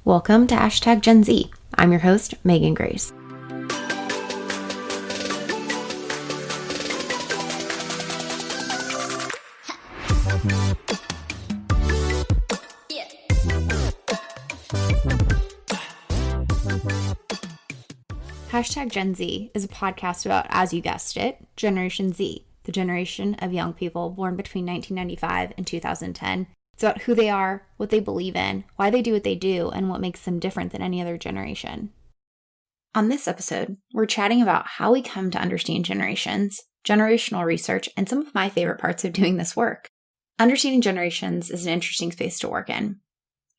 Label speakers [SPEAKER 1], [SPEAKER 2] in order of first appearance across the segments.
[SPEAKER 1] Welcome to Gen Z. I'm your host, Megan Grace. Gen Z is a podcast about, as you guessed it, Generation Z, the generation of young people born between 1995 and 2010. It's about who they are, what they believe in, why they do what they do, and what makes them different than any other generation. On this episode, we're chatting about how we come to understand generations, generational research, and some of my favorite parts of doing this work. Understanding generations is an interesting space to work in.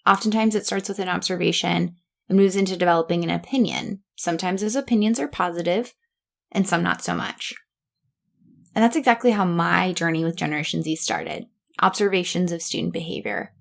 [SPEAKER 1] Oftentimes it starts with an observation and moves into developing an opinion. Sometimes those opinions are positive, and some not so much. And that's exactly how my journey with Generation Z started. Observations of student behavior.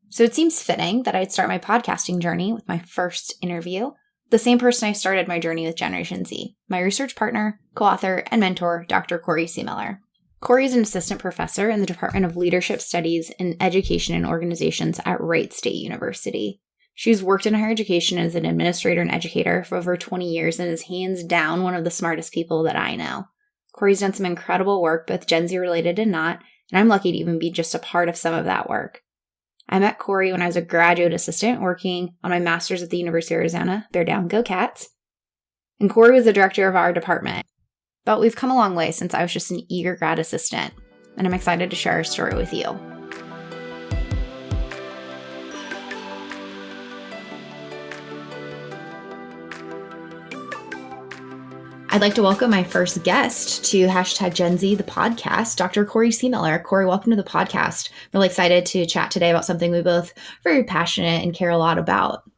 [SPEAKER 1] So it seems fitting that I'd start my podcasting journey with my first interview, the same person I started my journey with Generation Z, my research partner, co-author, and mentor, Dr. Corey Semeler. Corey is an assistant professor in the Department of Leadership Studies in Education and Organizations at Wright State University. She's worked in higher education as an administrator and educator for over 20 years and is hands down one of the smartest people that I know. Corey's done some incredible work, both Gen Z related and not, and I'm lucky to even be just a part of some of that work. I met Corey when I was a graduate assistant working on my master's at the University of Arizona. Bear down, go Cats. And Corey was the director of our department. But we've come a long way since I was just an eager grad assistant, and I'm excited to share our story with you. I'd like to welcome my first guest to Gen Z, the podcast, Dr. Corey Semeler. Corey, welcome to the podcast. Really excited to chat today about something we both very passionate and care a lot about.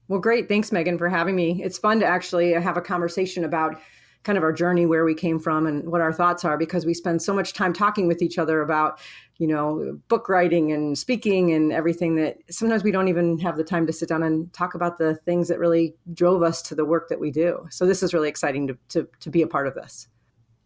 [SPEAKER 2] Well, great. Thanks, Megan, for having me. It's fun to actually have a conversation about kind of our journey, where we came from and what our thoughts are, because we spend so much time talking with each other about, book writing and speaking and everything that sometimes we don't even have the time to sit down and talk about the things that really drove us to the work that we do. So this is really exciting to be a part of this.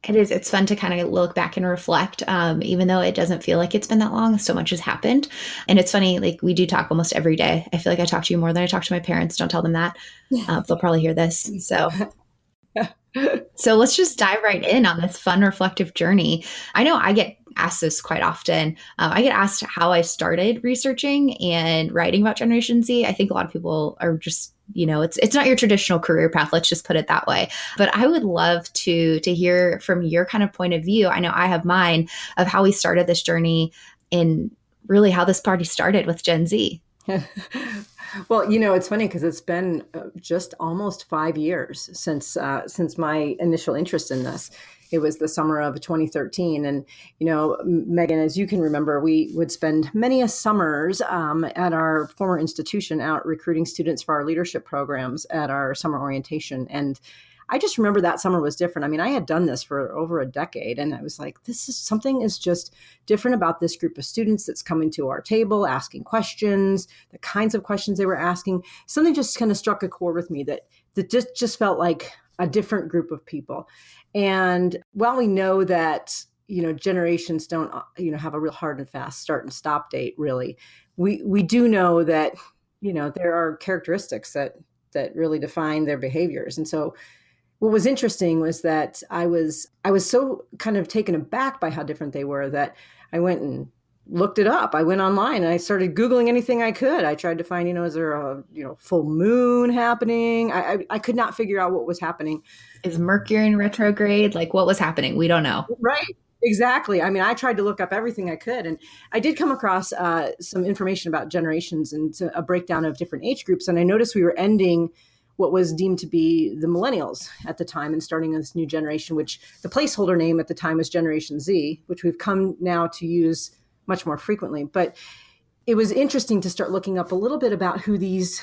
[SPEAKER 1] It is. It's fun to kind of look back and reflect, even though it doesn't feel like it's been that long. So much has happened. And it's funny, like we do talk almost every day. I feel like I talk to you more than I talk to my parents. Don't tell them that. They'll probably hear this. So let's just dive right in on this fun, reflective journey. I know I get asked this quite often. I get asked how I started researching and writing about Generation Z. I think a lot of people are just, it's not your traditional career path. Let's just put it that way. But I would love to hear from your kind of point of view. I know I have mine of how we started this journey and really how this party started with Gen Z.
[SPEAKER 2] Well, it's funny because it's been just almost 5 years since my initial interest in this. It was the summer of 2013. And, Megan, as you can remember, we would spend many summers at our former institution out recruiting students for our leadership programs at our summer orientation. And I just remember that summer was different. I mean, I had done this for over a decade, and I was like, something is just different about this group of students that's coming to our table, asking questions, the kinds of questions they were asking. Something just kind of struck a chord with me that just felt like a different group of people. And while we know that, generations don't, have a real hard and fast start and stop date, really, we do know that, there are characteristics that really define their behaviors. And so what was interesting was that I was so kind of taken aback by how different they were that I went and looked it up. I went online and I started Googling anything I could. I tried to find, is there a, full moon happening? I could not figure out what was happening.
[SPEAKER 1] Is Mercury in retrograde? Like what was happening? We don't know.
[SPEAKER 2] Right. Exactly. I mean, I tried to look up everything I could, and I did come across some information about generations and a breakdown of different age groups. And I noticed we were ending what was deemed to be the millennials at the time and starting this new generation, which the placeholder name at the time was Generation Z, which we've come now to use much more frequently. But it was interesting to start looking up a little bit about who these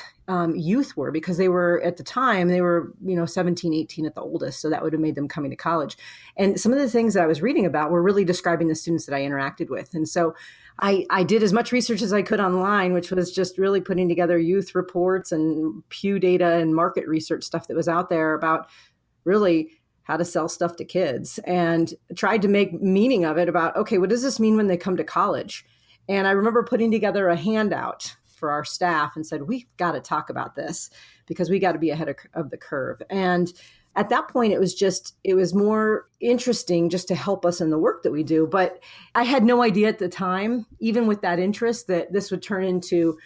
[SPEAKER 2] youth were, because they were, at the time, 17, 18 at the oldest. So that would have made them coming to college. And some of the things that I was reading about were really describing the students that I interacted with. And so I did as much research as I could online, which was just really putting together youth reports and Pew data and market research stuff that was out there about really how to sell stuff to kids, and tried to make meaning of it about, okay, what does this mean when they come to college? And I remember putting together a handout for our staff and said, we've got to talk about this because we got to be ahead of the curve. And at that point, it was more interesting just to help us in the work that we do. But I had no idea at the time, even with that interest, that this would turn into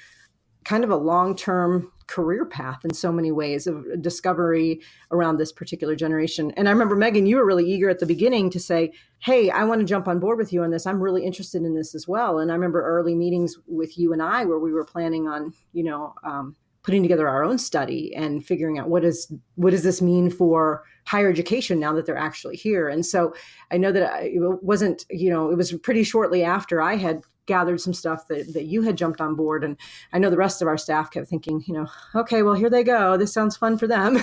[SPEAKER 2] kind of a long-term career path in so many ways of discovery around this particular generation. And I remember, Megan, you were really eager at the beginning to say, hey, I want to jump on board with you on this. I'm really interested in this as well. And I remember early meetings with you and I where we were planning on, putting together our own study and figuring out what does this mean for higher education now that they're actually here. And so I know that it wasn't, it was pretty shortly after I had gathered some stuff that you had jumped on board. And I know the rest of our staff kept thinking, okay, well, here they go. This sounds fun for them.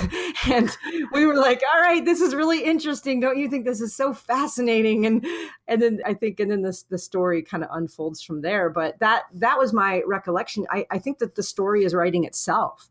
[SPEAKER 2] And we were like, all right, this is really interesting. Don't you think this is so fascinating? And then the story kind of unfolds from there. But that was my recollection. I think that the story is writing itself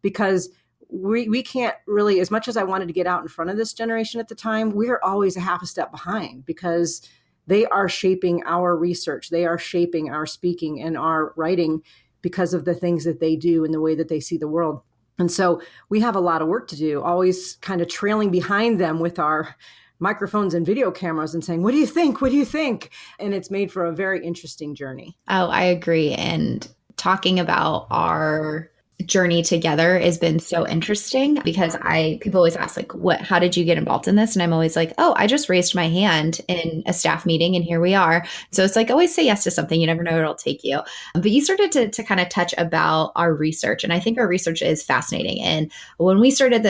[SPEAKER 2] because we can't really, as much as I wanted to get out in front of this generation at the time, we're always a half a step behind because they are shaping our research. They are shaping our speaking and our writing because of the things that they do and the way that they see the world. And so we have a lot of work to do, always kind of trailing behind them with our microphones and video cameras and saying, what do you think? What do you think? And it's made for a very interesting journey.
[SPEAKER 1] Oh, I agree. And talking about our journey together has been so interesting because people always ask how did you get involved in this? And I'm always like, oh, I just raised my hand in a staff meeting and here we are. So it's like, always say yes to something. You never know where it'll take you. But you started to kind of touch about our research. And I think our research is fascinating. And when we started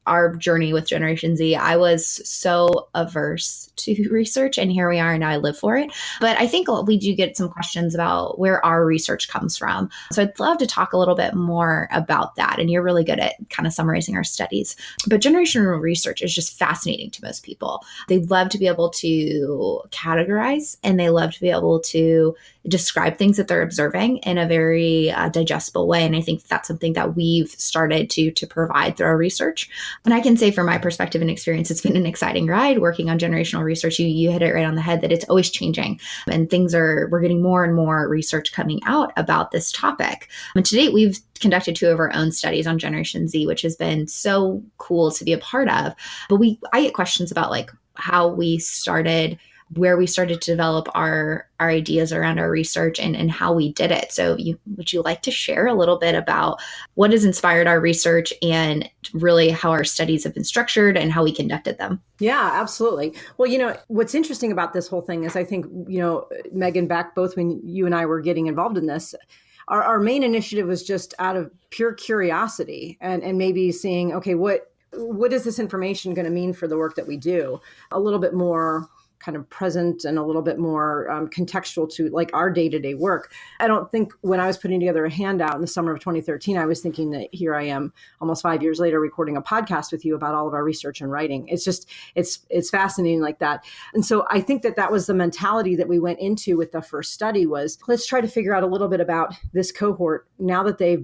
[SPEAKER 1] our journey with Generation Z, I was so averse to research and here we are and now I live for it. But I think we do get some questions about where our research comes from. So I'd love to talk a little bit more about that. And you're really good at kind of summarizing our studies. But generational research is just fascinating to most people. They love to be able to categorize and they love to be able to describe things that they're observing in a very digestible way. And I think that's something that we've started to provide through our research. And I can say from my perspective and experience, it's been an exciting ride working on generational research. You hit it right on the head that it's always changing and we're getting more and more research coming out about this topic. And to date, we've conducted 2 of our own studies on Generation Z, which has been so cool to be a part of. But I get questions about how we started, where we started to develop our ideas around our research and how we did it. So would you like to share a little bit about what has inspired our research and really how our studies have been structured and how we conducted them?
[SPEAKER 2] Yeah, absolutely. Well, what's interesting about this whole thing is I think, Megan, back both when you and I were getting involved in this, our main initiative was just out of pure curiosity and maybe seeing, okay, what is this information going to mean for the work that we do? A little bit more kind of present and a little bit more contextual to our day-to-day work. I don't think when I was putting together a handout in the summer of 2013, I was thinking that here I am almost 5 years later recording a podcast with you about all of our research and writing. It's just, it's fascinating like that. And so I think that was the mentality that we went into with the first study was, let's try to figure out a little bit about this cohort now that they're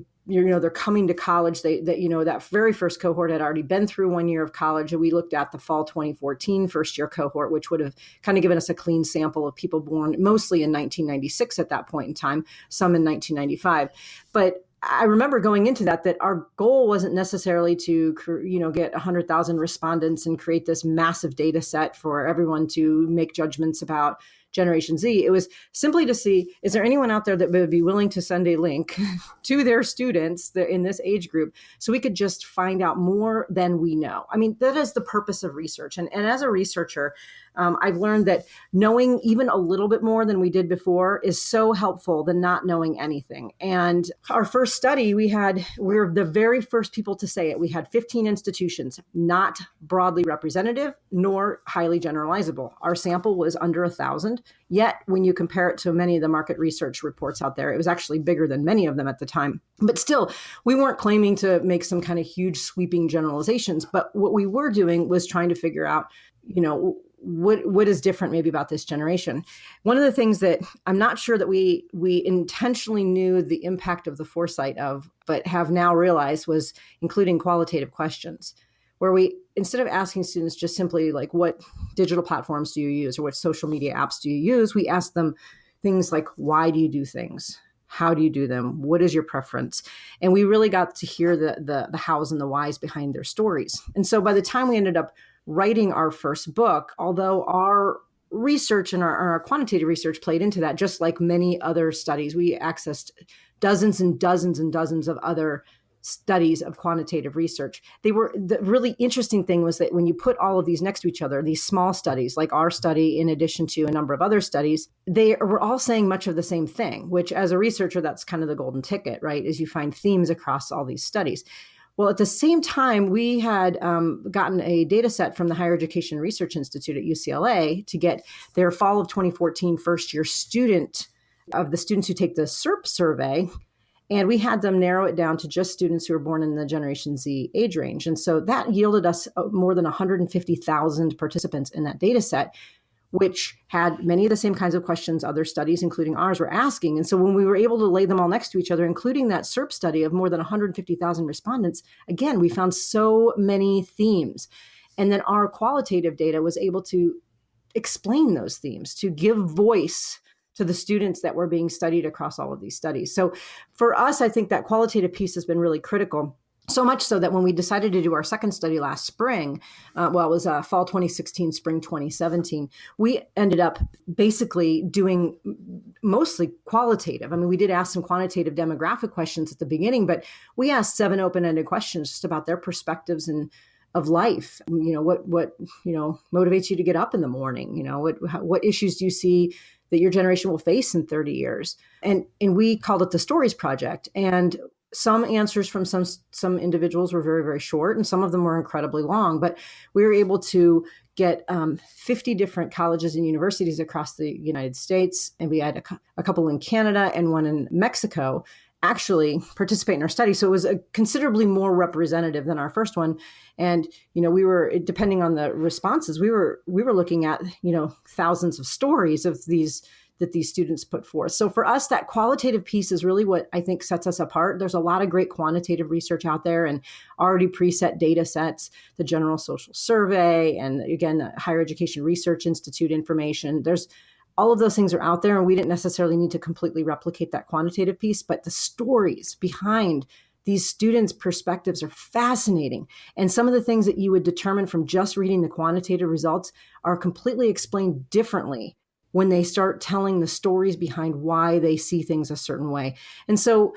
[SPEAKER 2] coming to college. That very first cohort had already been through 1 year of college. And we looked at the fall 2014 first year cohort, which would have kind of given us a clean sample of people born mostly in 1996 at that point in time, some in 1995. But I remember going into that our goal wasn't necessarily to, get 100,000 respondents and create this massive data set for everyone to make judgments about Generation Z. It was simply to see, is there anyone out there that would be willing to send a link to their students in this age group so we could just find out more than we know? I mean, that is the purpose of research. And as a researcher, I've learned that knowing even a little bit more than we did before is so helpful than not knowing anything. And our first study, we were the very first people to say it. We had 15 institutions, not broadly representative, nor highly generalizable. Our sample was under 1,000. Yet, when you compare it to many of the market research reports out there, it was actually bigger than many of them at the time. But still, we weren't claiming to make some kind of huge sweeping generalizations. But what we were doing was trying to figure out, what is different maybe about this generation. One of the things that I'm not sure that we intentionally knew the impact of the foresight of, but have now realized was including qualitative questions, where we, instead of asking students just simply what digital platforms do you use or what social media apps do you use, we ask them things like, why do you do things? How do you do them? What is your preference? And we really got to hear the hows and the whys behind their stories. And so by the time we ended up writing our first book, although our research and our quantitative research played into that, just like many other studies, we accessed dozens and dozens and dozens of other studies of quantitative research. The really interesting thing was that when you put all of these next to each other, these small studies, like our study, in addition to a number of other studies, they were all saying much of the same thing, which as a researcher, that's kind of the golden ticket, right? Is you find themes across all these studies. Well, at the same time, we had gotten a data set from the Higher Education Research Institute at UCLA to get their fall of 2014 first year student of the students who take the SERP survey. And we had them narrow it down to just students who were born in the Generation Z age range. And so that yielded us more than 150,000 participants in that data set, which had many of the same kinds of questions other studies, including ours, were asking. And so when we were able to lay them all next to each other, including that SERP study of more than 150,000 respondents, again, we found so many themes. And then our qualitative data was able to explain those themes, to give voice to the students that were being studied across all of these studies. So for us, I think that qualitative piece has been really critical. So much so that when we decided to do our second study last spring, it was fall 2016, spring 2017, we ended up basically doing mostly qualitative. I mean, we did ask some quantitative demographic questions at the beginning, but we asked 7 open-ended questions just about their perspectives and of life. What motivates you to get up in the morning? What issues do you see that your generation will face in 30 years? And we called it the Stories Project. And some answers from some individuals were very, very short, and some of them were incredibly long. But we were able to get 50 different colleges and universities across the United States. And we had a couple in Canada and one in Mexico actually participate in our study. So it was considerably more representative than our first one. And, we were, depending on the responses, we were looking at, thousands of stories of these students put forth. So for us, that qualitative piece is really what I think sets us apart. There's a lot of great quantitative research out there and already preset data sets, the General Social Survey, and again, the Higher Education Research Institute information. All of those things are out there, and we didn't necessarily need to completely replicate that quantitative piece, but the stories behind these students' perspectives are fascinating. And some of the things that you would determine from just reading the quantitative results are completely explained differently when they start telling the stories behind why they see things a certain way. And so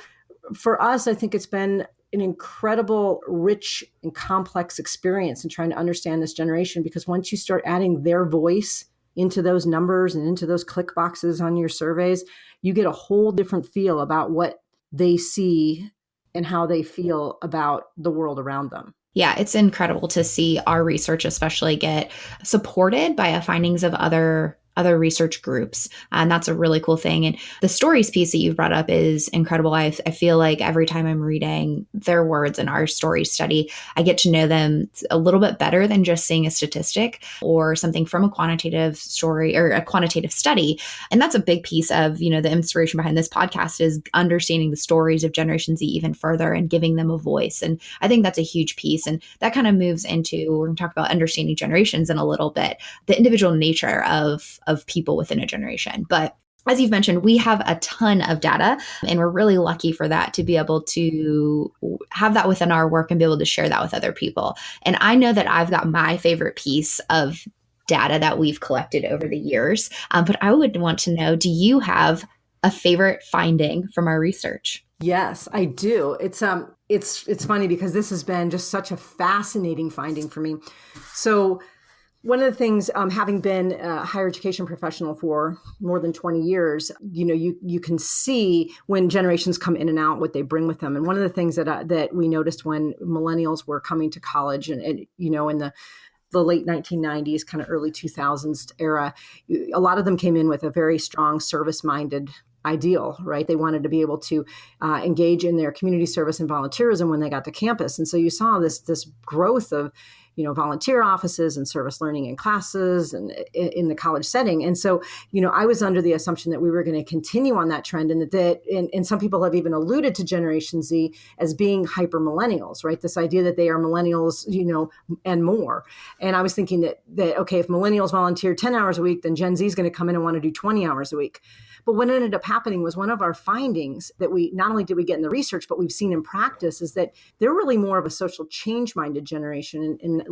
[SPEAKER 2] for us, I think it's been an incredible, rich, and complex experience in trying to understand this generation, because once you start adding their voice into those numbers and into those click boxes on your surveys, you get a whole different feel about what they see and how they feel about the world around them.
[SPEAKER 1] Yeah, it's incredible to see our research especially get supported by the findings of other research groups. And that's a really cool thing. And the stories piece that you've brought up is incredible. I feel like every time I'm reading their words in our stories study, I get to know them a little bit better than just seeing a statistic or something from a quantitative story or a quantitative study. And that's a big piece of, the inspiration behind this podcast is understanding the stories of Generation Z even further and giving them a voice. And I think that's a huge piece. And that kind of moves into, we're going to talk about understanding generations in a little bit, the individual nature of people within a generation. But as you've mentioned, we have a ton of data, and we're really lucky for that, to be able to have that within our work and be able to share that with other people. And I know that I've got my favorite piece of data that we've collected over the years, but I would want to know, do you have a favorite finding from our research?
[SPEAKER 2] Yes, I do. It's funny because this has been just such a fascinating finding for me. So one of the things, having been a higher education professional for more than 20 years, you can see when generations come in and out, what they bring with them. And one of the things that we noticed when millennials were coming to college and in the late 1990s, kind of early 2000s era, a lot of them came in with a very strong service-minded ideal, right? They wanted to be able to engage in their community service and volunteerism when they got to campus. And so you saw this growth of volunteer offices and service learning in classes and in the college setting. And so, I was under the assumption that we were going to continue on that trend, and some people have even alluded to Generation Z as being hyper millennials, right? This idea that they are millennials, and more. And I was thinking that okay, if millennials volunteer 10 hours a week, then Gen Z is going to come in and want to do 20 hours a week. But what ended up happening was one of our findings that we not only did we get in the research, but we've seen in practice is that they're really more of a social change-minded generation and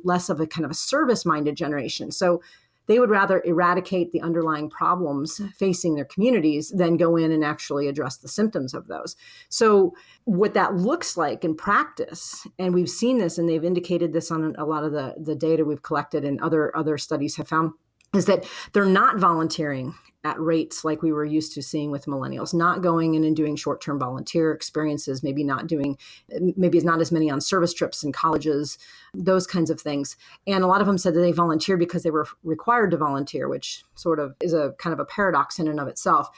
[SPEAKER 2] less of a kind of a service-minded generation. So they would rather eradicate the underlying problems facing their communities than go in and actually address the symptoms of those. So what that looks like in practice, and we've seen this, and they've indicated this on a lot of the data we've collected and other studies have found, is that they're not volunteering at rates like we were used to seeing with millennials, not going in and doing short-term volunteer experiences, maybe it's not as many on service trips in colleges, those kinds of things. And a lot of them said that they volunteered because they were required to volunteer, which sort of is a kind of a paradox in and of itself.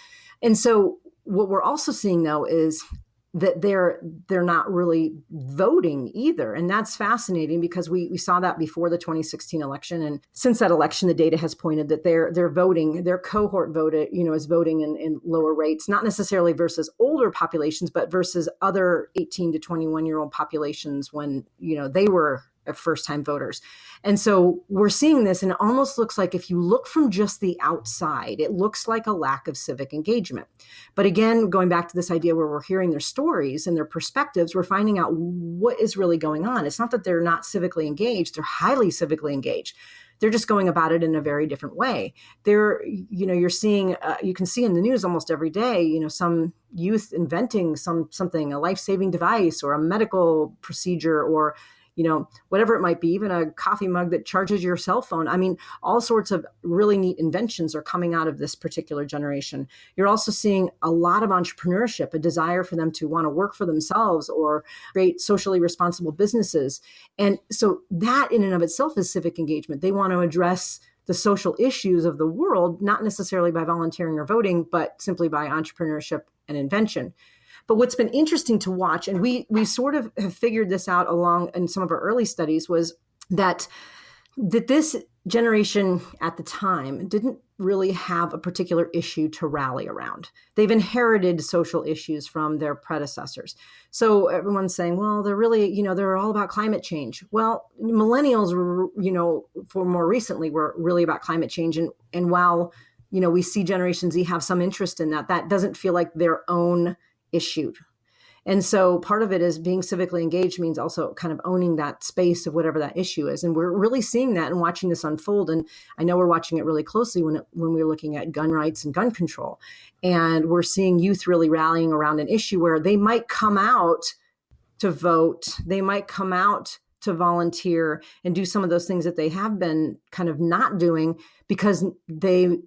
[SPEAKER 2] And so what we're also seeing, though, is that they're not really voting either. And that's fascinating because we saw that before the 2016 election. And since that election, the data has pointed that they're voting, their cohort voted, is voting in lower rates, not necessarily versus older populations, but versus other 18 to 21-year-old populations when, they were first-time voters. And so we're seeing this, and it almost looks like if you look from just the outside, it looks like a lack of civic engagement. But again, going back to this idea where we're hearing their stories and their perspectives, we're finding out what is really going on. It's not that they're not civically engaged, they're highly civically engaged. They're just going about it in a very different way. You're seeing, you can see in the news almost every day, some youth inventing something, a life-saving device or a medical procedure or whatever it might be, even a coffee mug that charges your cell phone. I mean, all sorts of really neat inventions are coming out of this particular generation. You're also seeing a lot of entrepreneurship, a desire for them to want to work for themselves or create socially responsible businesses. And so that in and of itself is civic engagement. They want to address the social issues of the world, not necessarily by volunteering or voting, but simply by entrepreneurship and invention. But what's been interesting to watch, and we sort of have figured this out along in some of our early studies, was that this generation at the time didn't really have a particular issue to rally around. They've inherited social issues from their predecessors. So everyone's saying, well, they're really, they're all about climate change. Well, millennials, for more recently, were really about climate change. And while, we see Generation Z have some interest in that, that doesn't feel like their own issue. And so part of it is being civically engaged means also kind of owning that space of whatever that issue is. And we're really seeing that and watching this unfold. And I know we're watching it really closely when we're looking at gun rights and gun control. And we're seeing youth really rallying around an issue where they might come out to vote, they might come out to volunteer and do some of those things that they have been kind of not doing because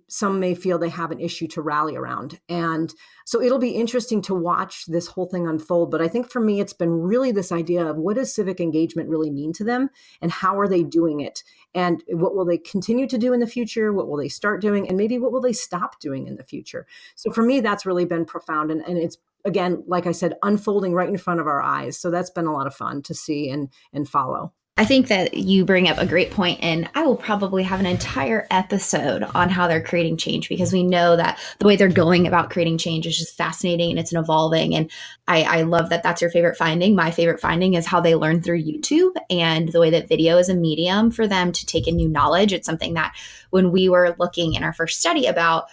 [SPEAKER 2] some may feel they have an issue to rally around. And so it'll be interesting to watch this whole thing unfold. But I think for me, it's been really this idea of what does civic engagement really mean to them and how are they doing it? And what will they continue to do in the future? What will they start doing? And maybe what will they stop doing in the future? So for me, that's really been profound. And it's, again, like I said, unfolding right in front of our eyes. So that's been a lot of fun to see and follow.
[SPEAKER 1] I think that you bring up a great point, and I will probably have an entire episode on how they're creating change because we know that the way they're going about creating change is just fascinating and it's an evolving. And I love that that's your favorite finding. My favorite finding is how they learn through YouTube and the way that video is a medium for them to take in new knowledge. It's something that when we were looking in our first study about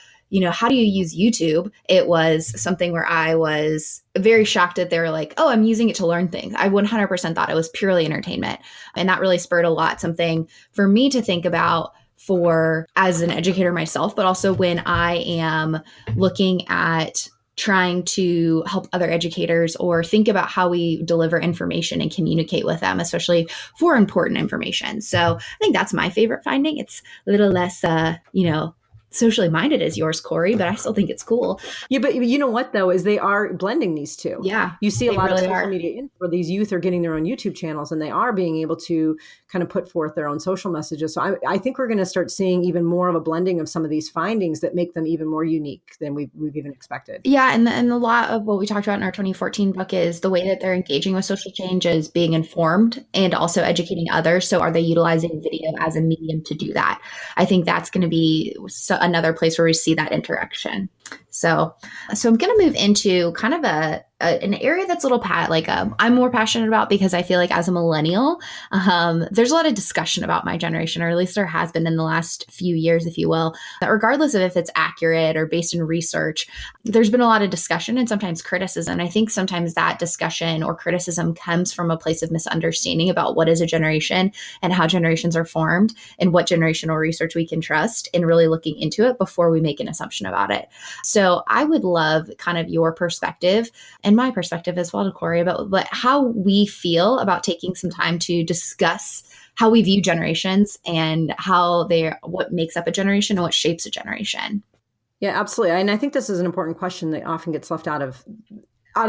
[SPEAKER 1] how do you use YouTube? It was something where I was very shocked that they were like, oh, I'm using it to learn things. I 100% thought it was purely entertainment. And that really spurred a lot, something for me to think about for as an educator myself, but also when I am looking at trying to help other educators or think about how we deliver information and communicate with them, especially for important information. So I think that's my favorite finding. It's a little less, socially minded as yours, Corey, but I still think it's cool.
[SPEAKER 2] Yeah, but you know what, though, is they are blending these two.
[SPEAKER 1] Yeah,
[SPEAKER 2] you see a lot
[SPEAKER 1] really
[SPEAKER 2] of social media where these youth are getting their own YouTube channels, and they are being able to kind of put forth their own social messages. So I think we're going to start seeing even more of a blending of some of these findings that make them even more unique than we've even expected.
[SPEAKER 1] Yeah, and a lot of what we talked about in our 2014 book is the way that they're engaging with social change is being informed and also educating others. So are they utilizing video as a medium to do that? I think that's going to be another place where we see that interaction. So I'm going to move into kind of an area that's a little I'm more passionate about, because I feel like as a millennial, there's a lot of discussion about my generation, or at least there has been in the last few years, if you will, that regardless of if it's accurate or based in research, there's been a lot of discussion and sometimes criticism. I think sometimes that discussion or criticism comes from a place of misunderstanding about what is a generation and how generations are formed and what generational research we can trust, and really looking into it before we make an assumption about it. So I would love kind of your perspective and my perspective as well, to Corey, about how we feel about taking some time to discuss how we view generations and what makes up a generation and what shapes a generation.
[SPEAKER 2] Yeah, absolutely. And I think this is an important question that often gets left out of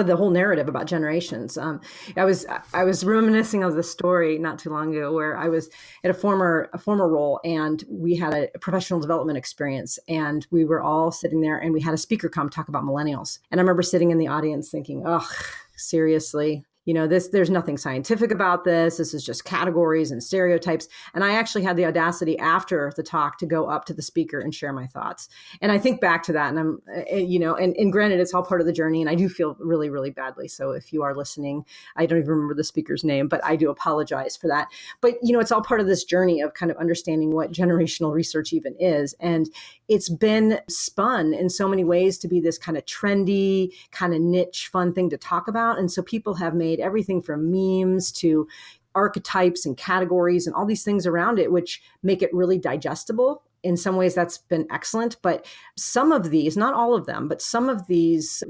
[SPEAKER 2] the whole narrative about generations. I was reminiscing of the story not too long ago where I was at a former role, and we had a professional development experience, and we were all sitting there, and we had a speaker come talk about millennials. And I remember sitting in the audience thinking, "Oh, seriously? There's nothing scientific about this. This is just categories and stereotypes." And I actually had the audacity after the talk to go up to the speaker and share my thoughts. And I think back to that, and I'm, and granted, it's all part of the journey, and I do feel really, really badly. So if you are listening, I don't even remember the speaker's name, but I do apologize for that. But, it's all part of this journey of kind of understanding what generational research even is. And it's been spun in so many ways to be this kind of trendy, kind of niche, fun thing to talk about. And so people have made everything from memes to archetypes and categories and all these things around it, which make it really digestible. In some ways, that's been excellent. But some of these, not all of them, but some of these,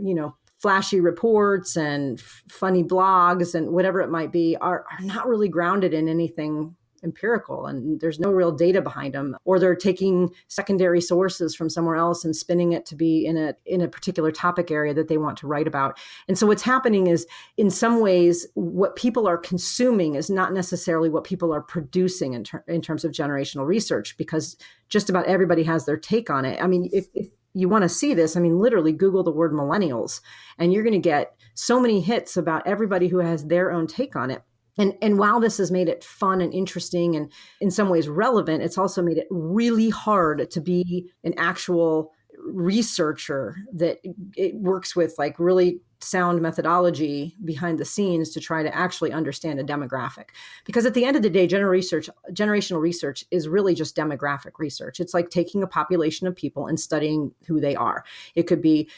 [SPEAKER 2] flashy reports and funny blogs and whatever it might be are not really grounded in anything empirical, and there's no real data behind them, or they're taking secondary sources from somewhere else and spinning it to be in a particular topic area that they want to write about. And so what's happening is, in some ways, what people are consuming is not necessarily what people are producing in terms of generational research, because just about everybody has their take on it. I mean, if you want to see this, literally Google the word millennials, and you're going to get so many hits about everybody who has their own take on it. And while this has made it fun and interesting and in some ways relevant, it's also made it really hard to be an actual researcher that it works with like really sound methodology behind the scenes to try to actually understand a demographic. Because at the end of the day, generational research is really just demographic research. It's like taking a population of people and studying who they are. It could be,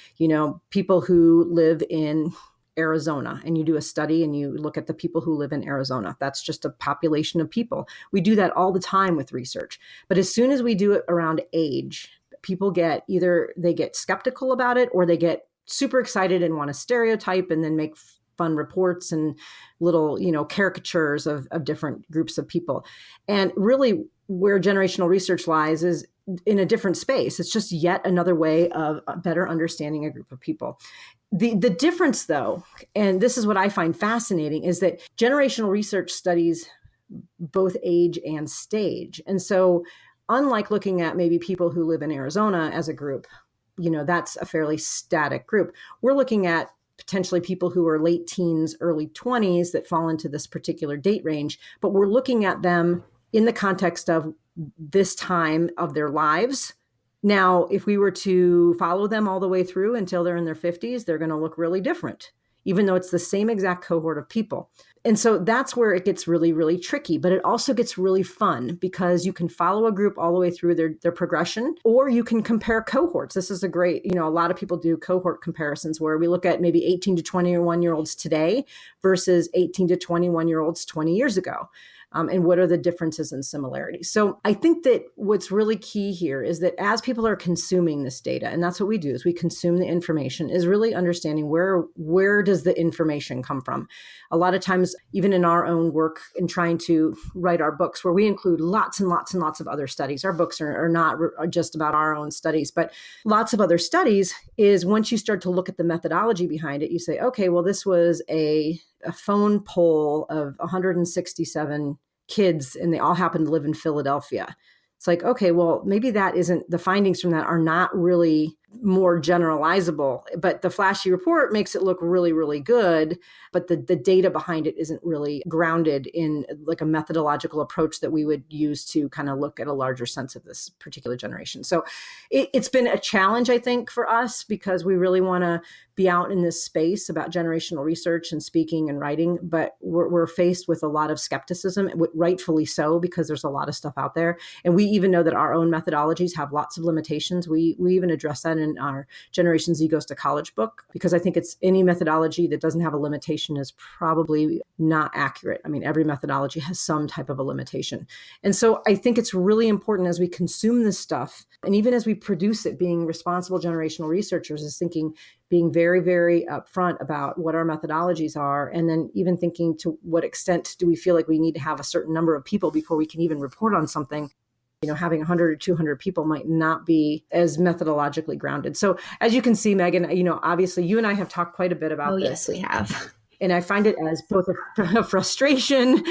[SPEAKER 2] people who live in Arizona, and you do a study and you look at the people who live in Arizona. That's just a population of people. We do that all the time with research. But as soon as we do it around age, people get skeptical about it, or they get super excited and want to stereotype and then make fun reports and little, caricatures of different groups of people. And really where generational research lies is in a different space. It's just yet another way of better understanding a group of people. The difference, though, and this is what I find fascinating, is that generational research studies both age and stage. And so unlike looking at maybe people who live in Arizona as a group, that's a fairly static group. We're looking at potentially people who are late teens, early 20s that fall into this particular date range, but we're looking at them in the context of this time of their lives. Now, if we were to follow them all the way through until they're in their 50s, they're going to look really different, even though it's the same exact cohort of people. And so that's where it gets really, really tricky. But it also gets really fun because you can follow a group all the way through their progression, or you can compare cohorts. This is a great, a lot of people do cohort comparisons where we look at maybe 18 to 21-year-olds today versus 18 to 21-year-olds 20 years ago. and what are the differences and similarities. So I think that what's really key here is that as people are consuming this data, and that's what we do, is we consume the information, is really understanding where does the information come from. A lot of times, even in our own work in trying to write our books, where we include lots and lots and lots of other studies, our books are not just about our own studies, but lots of other studies, is once you start to look at the methodology behind it, you say, okay, well, this was a phone poll of 167 kids, and they all happen to live in Philadelphia. It's like, okay, well, maybe that isn't, the findings from that are not really more generalizable, but the flashy report makes it look really, really good. But the data behind it isn't really grounded in like a methodological approach that we would use to kind of look at a larger sense of this particular generation. So it's been a challenge, I think, for us, because we really want to be out in this space about generational research and speaking and writing, but we're faced with a lot of skepticism, rightfully so, because there's a lot of stuff out there. And we even know that our own methodologies have lots of limitations. We even address that in our Generation Z Goes to College book, because I think it's any methodology that doesn't have a limitation is probably not accurate. I mean, every methodology has some type of a limitation. And so I think it's really important as we consume this stuff, and even as we produce it, being responsible generational researchers, is being very, very upfront about what our methodologies are, and then even thinking to what extent do we feel like we need to have a certain number of people before we can even report on something. Having 100 or 200 people might not be as methodologically grounded. So as you can see, Megan, obviously you and I have talked quite a bit about this.
[SPEAKER 1] Yes, we have.
[SPEAKER 2] And I find it as both a frustration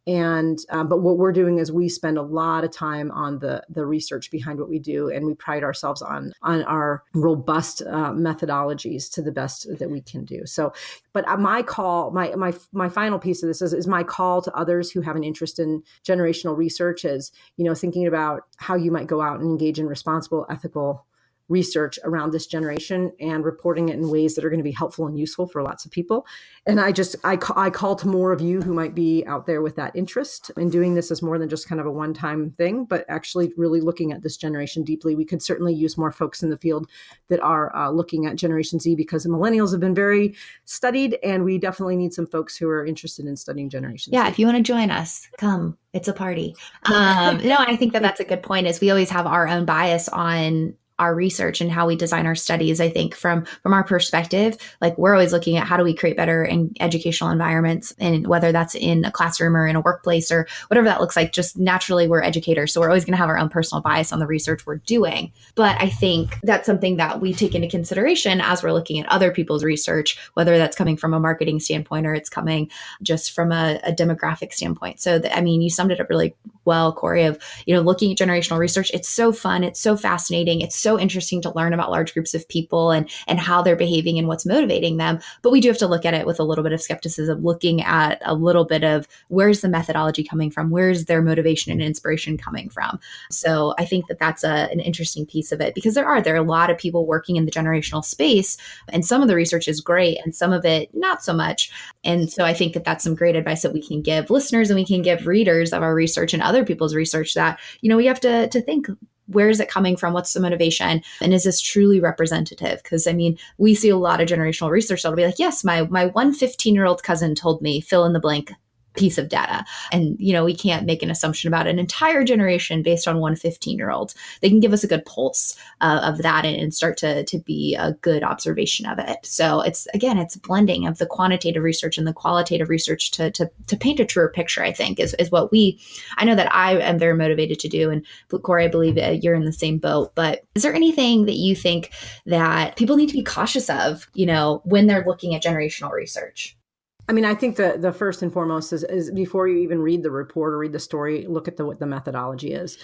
[SPEAKER 2] and, but what we're doing is we spend a lot of time on the research behind what we do. And we pride ourselves on our robust methodologies to the best that we can do. So, but my call, my final piece of this is my call to others who have an interest in generational research is, thinking about how you might go out and engage in responsible, ethical research around this generation and reporting it in ways that are going to be helpful and useful for lots of people. And I call to more of you who might be out there with that interest in doing this as more than just kind of a one-time thing, but actually really looking at this generation deeply. We could certainly use more folks in the field that are looking at Generation Z, because the millennials have been very studied, and we definitely need some folks who are interested in studying Generation Z.
[SPEAKER 1] Yeah, if you want to join us, come. It's a party. No, I think that's a good point, is we always have our own bias on our research and how we design our studies. I think from our perspective, like we're always looking at how do we create better educational environments, and whether that's in a classroom or in a workplace or whatever that looks like. Just naturally, we're educators, so we're always going to have our own personal bias on the research we're doing. But I think that's something that we take into consideration as we're looking at other people's research, whether that's coming from a marketing standpoint or it's coming just from a demographic standpoint. So you summed it up really well, Corey, of looking at generational research. It's so fun, it's so fascinating, it's so interesting to learn about large groups of people and how they're behaving and what's motivating them. But we do have to look at it with a little bit of skepticism, looking at a little bit of where's the methodology coming from? Where's their motivation and inspiration coming from? So I think that that's an interesting piece of it, because there are a lot of people working in the generational space, and some of the research is great and some of it not so much. And so I think that that's some great advice that we can give listeners and we can give readers of our research and other people's research, that, we have to think, where is it coming from? What's the motivation? And is this truly representative? Because we see a lot of generational research that'll be like, yes, my one 15-year-old cousin told me fill in the blank piece of data. And, we can't make an assumption about an entire generation based on one 15-year-old. They can give us a good pulse of that and start to be a good observation of it. So it's blending of the quantitative research and the qualitative research to paint a truer picture, I think, is what I know that I am very motivated to do. And Corey, I believe you're in the same boat. But is there anything that you think that people need to be cautious of, when they're looking at generational research?
[SPEAKER 2] I think the first and foremost is before you even read the report or read the story, look at what the methodology is.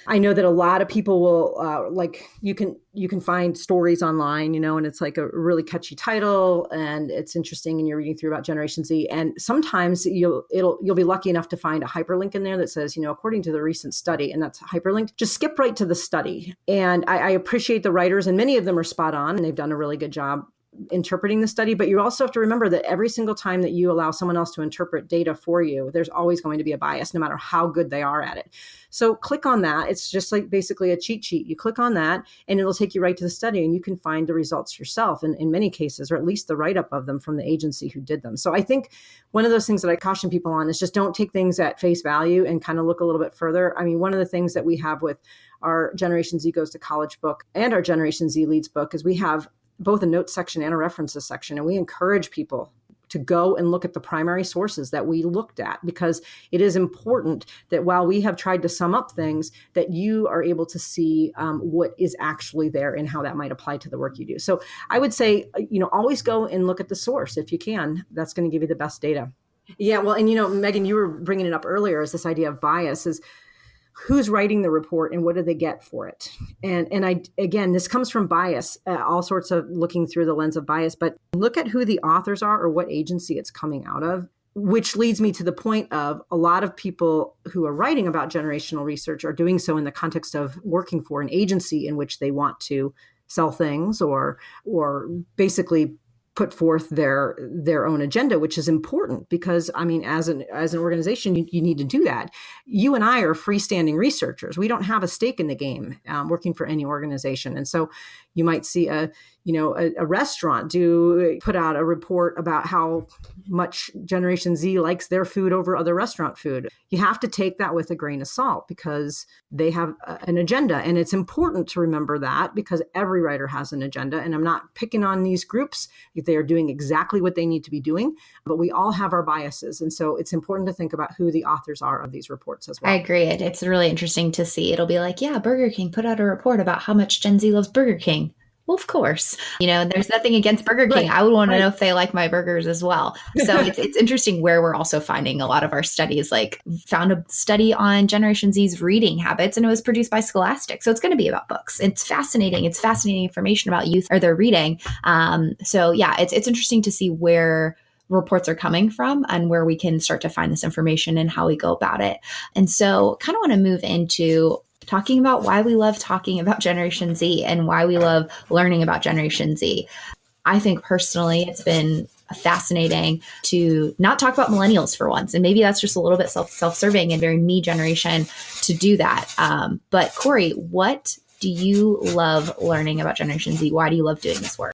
[SPEAKER 2] I know that a lot of people will you can find stories online, and it's like a really catchy title and it's interesting, and you're reading through about Generation Z, and sometimes you'll be lucky enough to find a hyperlink in there that says, according to the recent study, and that's hyperlinked. Just skip right to the study. And I appreciate the writers, and many of them are spot on, and they've done a really good job interpreting the study, but you also have to remember that every single time that you allow someone else to interpret data for you, there's always going to be a bias, no matter how good they are at it. So click on that. It's just like basically a cheat sheet. You click on that and it'll take you right to the study, and you can find the results yourself in many cases, or at least the write-up of them from the agency who did them. So I think one of those things that I caution people on is just don't take things at face value and kind of look a little bit further. I mean, one of the things that we have with our Generation Z Goes to College book and our Generation Z Leads book is we have both a notes section and a references section. And we encourage people to go and look at the primary sources that we looked at, because it is important that while we have tried to sum up things, that you are able to see what is actually there and how that might apply to the work you do. So I would say, always go and look at the source if you can. That's going to give you the best data. Yeah, well, and Megan, you were bringing it up earlier, is this idea of bias is who's writing the report and what do they get for it? And I, again, this comes from bias, all sorts of looking through the lens of bias, but look at who the authors are or what agency it's coming out of, which leads me to the point of a lot of people who are writing about generational research are doing so in the context of working for an agency in which they want to sell things or basically put forth their own agenda, which is important because, I mean, as an organization, you need to do that. You and I are freestanding researchers. We don't have a stake in the game working for any organization. And so you might see a restaurant put out a report about how much Generation Z likes their food over other restaurant food. You have to take that with a grain of salt because they have an agenda. And it's important to remember that because every writer has an agenda. And I'm not picking on these groups. They are doing exactly what they need to be doing, but we all have our biases. And so it's important to think about who the authors are of these reports as well.
[SPEAKER 1] I agree. It's really interesting to see. It'll be like, yeah, Burger King put out a report about how much Gen Z loves Burger King. Well, of course, there's nothing against Burger King. Right. I would want to know if they like my burgers as well. So it's interesting where we're also finding a lot of our studies, like found a study on Generation Z's reading habits, and it was produced by Scholastic. So it's going to be about books. It's fascinating. It's fascinating information about youth or their reading. So yeah, it's interesting to see where reports are coming from and where we can start to find this information and how we go about it. And so kind of want to move into talking about why we love talking about Generation Z and why we love learning about Generation Z. I think personally, it's been fascinating to not talk about millennials for once. And maybe that's just a little bit self-serving and very me generation to do that. But Corey, what do you love learning about Generation Z? Why do you love doing this work?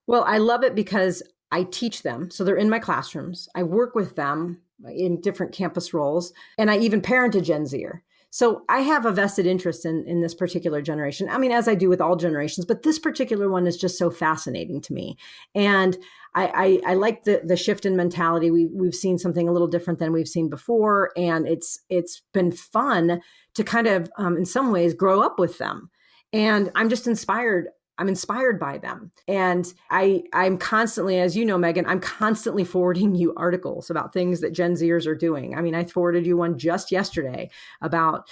[SPEAKER 2] Well, I love it because I teach them. So they're in my classrooms. I work with them in different campus roles. And I even parent a Gen Zer. So I have a vested interest in this particular generation. I mean, as I do with all generations, but this particular one is just so fascinating to me. And I like the shift in mentality. We've seen something a little different than we've seen before. And it's been fun to kind of, in some ways, grow up with them. And I'm just inspired. I'm inspired by them. And I'm constantly, as you know, Megan, I'm constantly forwarding you articles about things that Gen Zers are doing. I mean, I forwarded you one just yesterday about,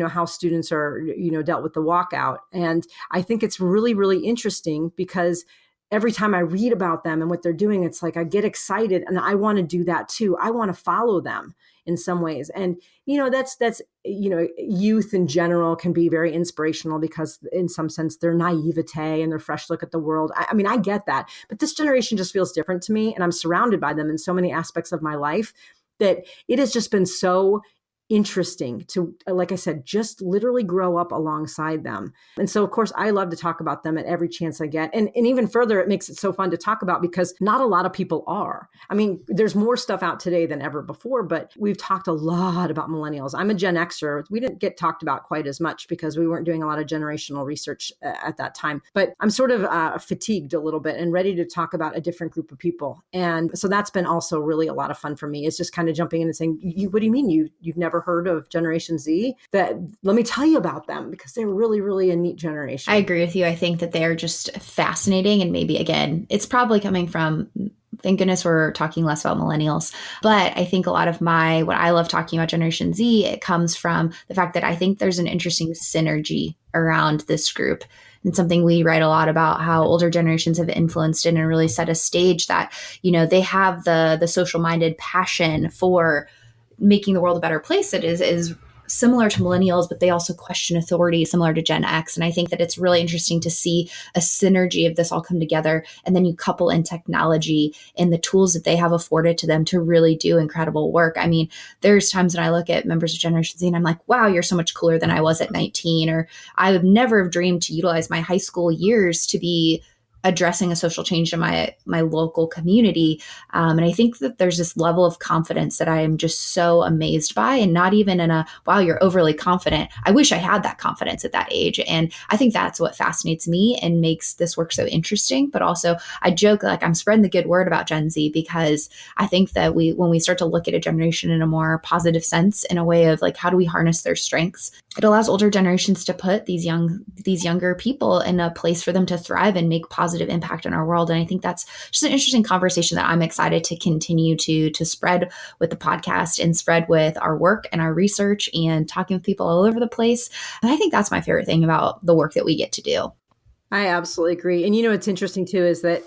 [SPEAKER 2] how students are, dealt with the walkout. And I think it's really, really interesting because every time I read about them and what they're doing, it's like I get excited and I want to do that too. I want to follow them in some ways. And, that's youth in general can be very inspirational because in some sense their naivete and their fresh look at the world. I mean, I get that, but this generation just feels different to me. And I'm surrounded by them in so many aspects of my life that it has just been so interesting to, like I said, just literally grow up alongside them. And so, of course, I love to talk about them at every chance I get. And even further, it makes it so fun to talk about because not a lot of people are. I mean, there's more stuff out today than ever before, but we've talked a lot about millennials. I'm a Gen Xer. We didn't get talked about quite as much because we weren't doing a lot of generational research at that time. But I'm sort of fatigued a little bit and ready to talk about a different group of people. And so that's been also really a lot of fun for me. It's just kind of jumping in and saying, what do you mean you've never heard of Generation Z? That let me tell you about them because they're really, really a neat generation.
[SPEAKER 1] I agree with you. I think that they're just fascinating. And maybe, again, it's probably coming from, thank goodness we're talking less about millennials. But I think a lot of what I love talking about Generation Z, it comes from the fact that I think there's an interesting synergy around this group. And something we write a lot about how older generations have influenced it and really set a stage that, they have the social minded passion for making the world a better place that is similar to millennials, but they also question authority similar to Gen X. And I think that it's really interesting to see a synergy of this all come together. And then you couple in technology and the tools that they have afforded to them to really do incredible work. I mean, there's times when I look at members of Generation Z and I'm like, wow, you're so much cooler than I was at 19, or I would never have dreamed to utilize my high school years to be addressing a social change in my local community. And I think that there's this level of confidence that I am just so amazed by, and not even in a, wow, you're overly confident. I wish I had that confidence at that age. And I think that's what fascinates me and makes this work so interesting. But also I joke, like, I'm spreading the good word about Gen Z, because I think that when we start to look at a generation in a more positive sense, in a way of like, how do we harness their strengths? It allows older generations to put these younger people in a place for them to thrive and make positive impact in our world. And I think that's just an interesting conversation that I'm excited to continue to spread with the podcast and spread with our work and our research and talking with people all over the place. And I think that's my favorite thing about the work that we get to do.
[SPEAKER 2] I absolutely agree. And, it's interesting too, is that,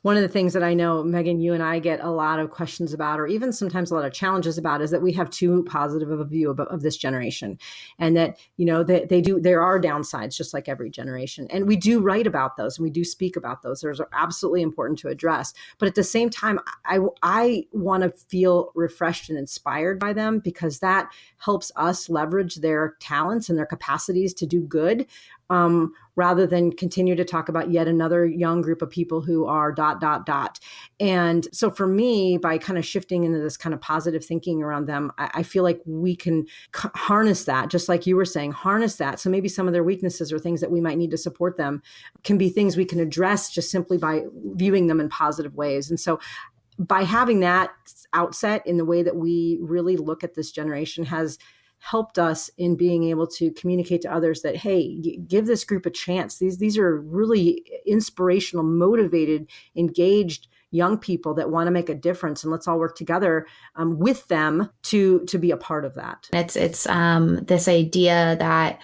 [SPEAKER 2] one of the things that I know, Megan, you and I get a lot of questions about, or even sometimes a lot of challenges about, is that we have too positive of a view of this generation. And that, there are downsides, just like every generation. And we do write about those and we do speak about those. Those are absolutely important to address. But at the same time, I want to feel refreshed and inspired by them, because that helps us leverage their talents and their capacities to do good. Rather than continue to talk about yet another young group of people who are ... And so for me, by kind of shifting into this kind of positive thinking around them, I feel like we can harness that, just like you were saying, harness that. So maybe some of their weaknesses or things that we might need to support them can be things we can address just simply by viewing them in positive ways. And so by having that outset in the way that we really look at this generation has helped us in being able to communicate to others that, hey, give this group a chance. These are really inspirational, motivated, engaged young people that want to make a difference, and let's all work together with them to be a part of that.
[SPEAKER 1] It's this idea that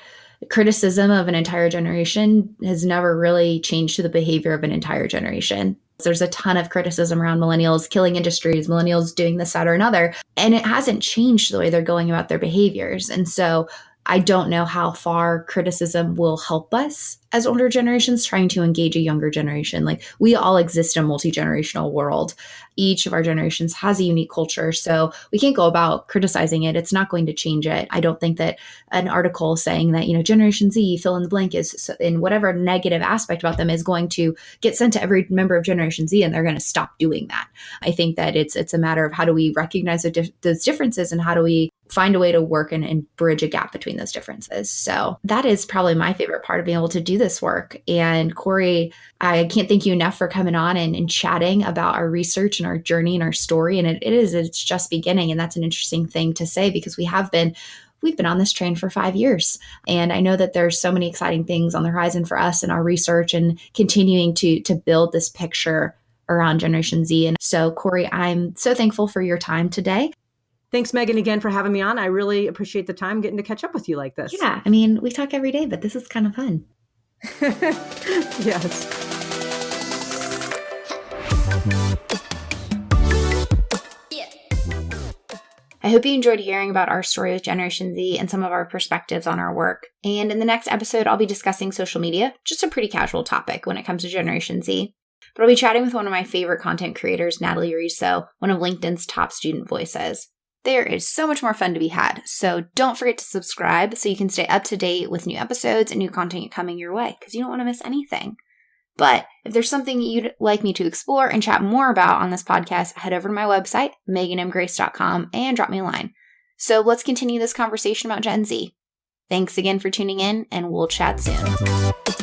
[SPEAKER 1] criticism of an entire generation has never really changed to the behavior of an entire generation. There's a ton of criticism around millennials killing industries, millennials doing this, that, or another, and it hasn't changed the way they're going about their behaviors. And so I don't know how far criticism will help us as older generations trying to engage a younger generation. Like, we all exist in a multi-generational world. Each of our generations has a unique culture. So we can't go about criticizing it. It's not going to change it. I don't think that an article saying that, Generation Z, fill in the blank, is in whatever negative aspect about them is going to get sent to every member of Generation Z, and they're going to stop doing that. I think that it's a matter of how do we recognize those differences, and how do we find a way to work and bridge a gap between those differences. So that is probably my favorite part of being able to do this work. And Corey, I can't thank you enough for coming on and chatting about our research and our journey and our story. And it's just beginning. And that's an interesting thing to say, because we've been on this train for 5 years. And I know that there's so many exciting things on the horizon for us in our research and continuing to build this picture around Generation Z. And so, Corey, I'm so thankful for your time today.
[SPEAKER 2] Thanks, Megan, again for having me on. I really appreciate the time getting to catch up with you like this.
[SPEAKER 1] Yeah, I mean, we talk every day, but this is kind of fun.
[SPEAKER 2] Yes.
[SPEAKER 1] I hope you enjoyed hearing about our story with Generation Z and some of our perspectives on our work. And in the next episode, I'll be discussing social media, just a pretty casual topic when it comes to Generation Z. But I'll be chatting with one of my favorite content creators, Natalie Rizzo, one of LinkedIn's top student voices. There is so much more fun to be had, so don't forget to subscribe so you can stay up to date with new episodes and new content coming your way, because you don't want to miss anything. But if there's something you'd like me to explore and chat more about on this podcast, head over to my website, meganmgrace.com, and drop me a line. So let's continue this conversation about Gen Z. Thanks again for tuning in, and we'll chat soon.